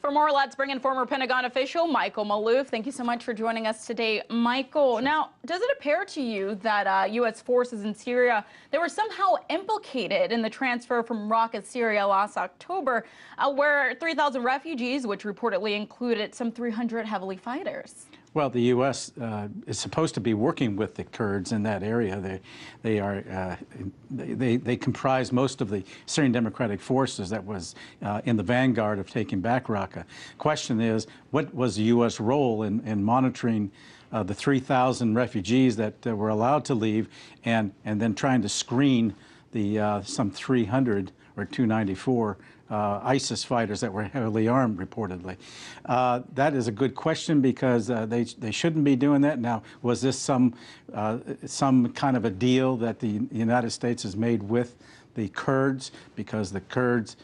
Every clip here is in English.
For more, let's bring in former Pentagon official Michael Maloof. Thank you so much for joining us today, Michael. Now, does it appear to you that U.S. forces in Syria, they were somehow implicated in the transfer from Raqqa, Syria last October, where 3,000 refugees, which reportedly included some 300 heavily fighters? Well, the U.S. Is supposed to be working with the Kurds in that area. They comprise most of the Syrian Democratic Forces that was in the vanguard of taking back Raqqa. Question is, what was the U.S. role in monitoring the 3,000 refugees that were allowed to leave, and then trying to screen the some 300 or 294 ISIS fighters that were heavily armed, reportedly? That is a good question, because they shouldn't be doing that. Now, was this some kind of a deal that the United States has made with the Kurds? Because the Kurds,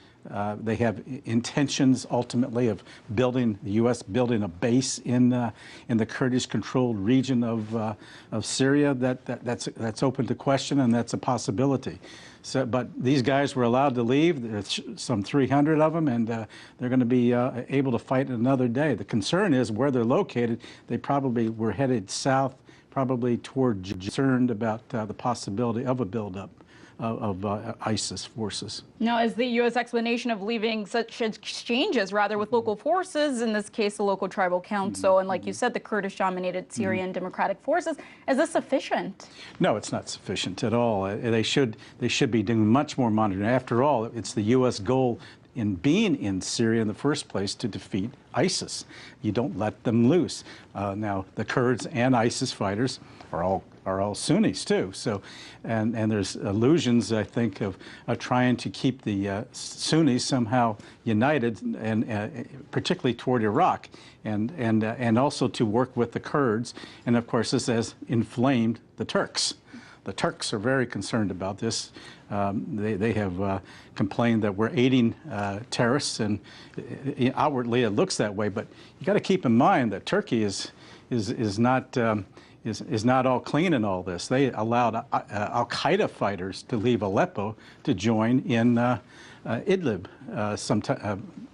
they have intentions ultimately of building, the U.S. building a base in the Kurdish-controlled region of Syria. That's open to question, and that's a possibility. So, but these guys were allowed to leave. There's some 300 of them, and they're going to be able to fight another day. The concern is where they're located. They probably were headed south, probably toward, concerned about the possibility of a buildup of ISIS forces. Now, is the U.S. explanation of leaving such exchanges rather with local forces, in this case the local tribal council, and like you said, the Kurdish-dominated Syrian Democratic Forces, is this sufficient? No, it's not sufficient at all. They should be doing much more monitoring. After all, it's the U.S. goal in being in Syria in the first place to defeat ISIS. You don't let them loose. Now, the Kurds and ISIS fighters are all Sunnis too. So, and there's illusions, I think, of trying to keep the Sunnis somehow united, and particularly toward Iraq, and also to work with the Kurds. And of course, this has inflamed the Turks. The Turks are very concerned about this. They have complained that we're aiding terrorists, and outwardly it looks that way. But you got to keep in mind that Turkey is not all clean in all this. They allowed Al-Qaeda fighters to leave Aleppo to join in Idlib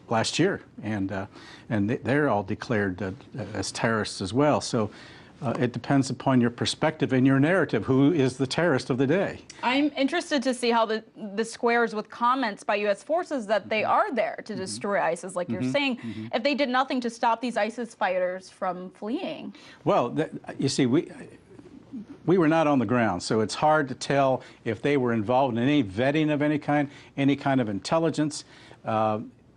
last year, and they're all declared as terrorists as well. So it depends upon your perspective and your narrative. Who is the terrorist of the day? I'm interested to see how this squares with comments by U.S. forces that they are there to destroy ISIS, like you're saying, if they did nothing to stop these ISIS fighters from fleeing. Well, you see, we were not on the ground, so it's hard to tell if they were involved in any vetting of any kind of intelligence,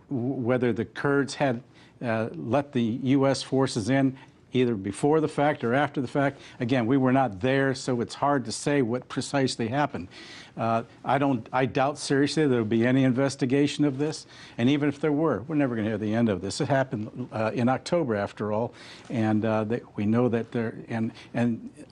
whether the Kurds had let the U.S. forces in either before the fact or after the fact. Again, we were not there, so it's hard to say what precisely happened. I doubt seriously there will be any investigation of this, and even if there were, we're never going to hear the end of this. It happened in October, after all, and we know that there, and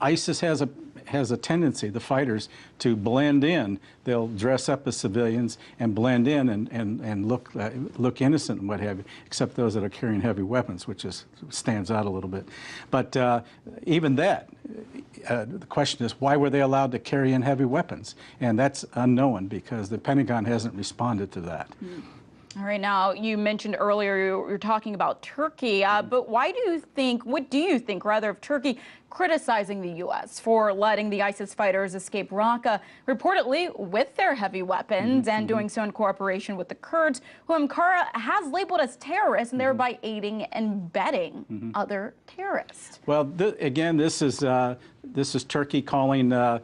ISIS has a tendency, the fighters, to blend in. They'll dress up as civilians and blend in and look innocent and what have you, except those that are carrying heavy weapons, which stands out a little bit. But even that, the question is, why were they allowed to carry in heavy weapons? And that's unknown, because the Pentagon hasn't responded to that. All right, now, you mentioned earlier you were talking about Turkey, but what do you think, rather, of Turkey criticizing the U.S. for letting the ISIS fighters escape Raqqa, reportedly with their heavy weapons, and doing so in cooperation with the Kurds, who Ankara has labeled as terrorists, and thereby aiding and abetting other terrorists? Well, again, this is Turkey calling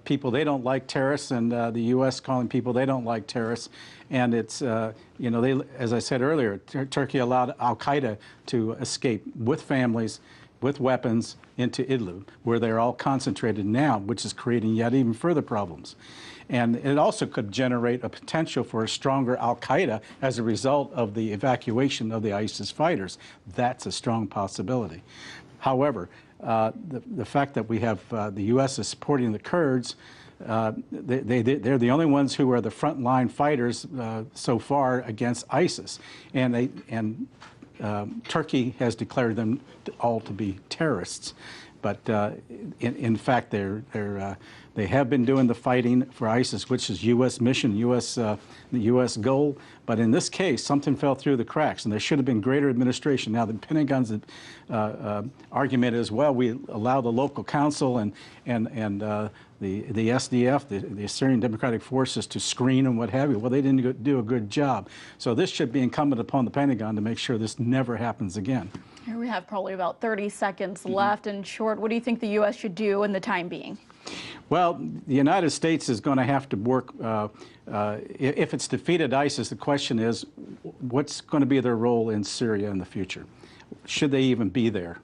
people they don't like terrorists, and the U.S. calling people they don't like terrorists. And it's, you know, as I said earlier, Turkey allowed Al-Qaeda to escape with families, with weapons, into Idlib, where they're all concentrated now, which is creating yet even further problems. And it also could generate a potential for a stronger Al-Qaeda as a result of the evacuation of the ISIS fighters. That's a strong possibility. However, the fact that we have the U.S. is supporting the Kurds, they're the only ones who are the frontline fighters so far against ISIS, and Turkey has declared them all to be terrorists. But in fact, they have been doing the fighting for ISIS, which is U.S. mission, the U.S. goal. But in this case, something fell through the cracks, and there should have been greater administration. Now, the Pentagon's argument is, well, we allow the local council and the SDF, the Syrian Democratic Forces, to screen and what have you. Well, they didn't do a good job. So this should be incumbent upon the Pentagon to make sure this never happens again. Here we have probably about 30 seconds left. In short, what do you think the U.S. should do in the time being? Well, the United States is going to have to work. If it's defeated ISIS, the question is, what's going to be their role in Syria in the future? Should they even be there?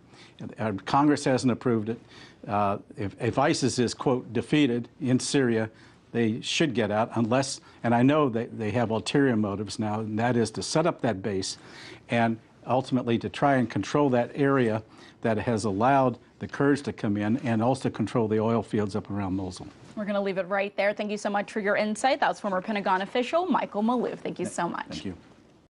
Congress hasn't approved it. If ISIS is, quote, defeated in Syria, they should get out unless, and I know that they have ulterior motives now, and that is to set up that base and ultimately to try and control that area that has allowed the Kurds to come in and also control the oil fields up around Mosul. We're going to leave it right there. Thank you so much for your insight. That was former Pentagon official Michael Maloof. Thank you so much. Thank you.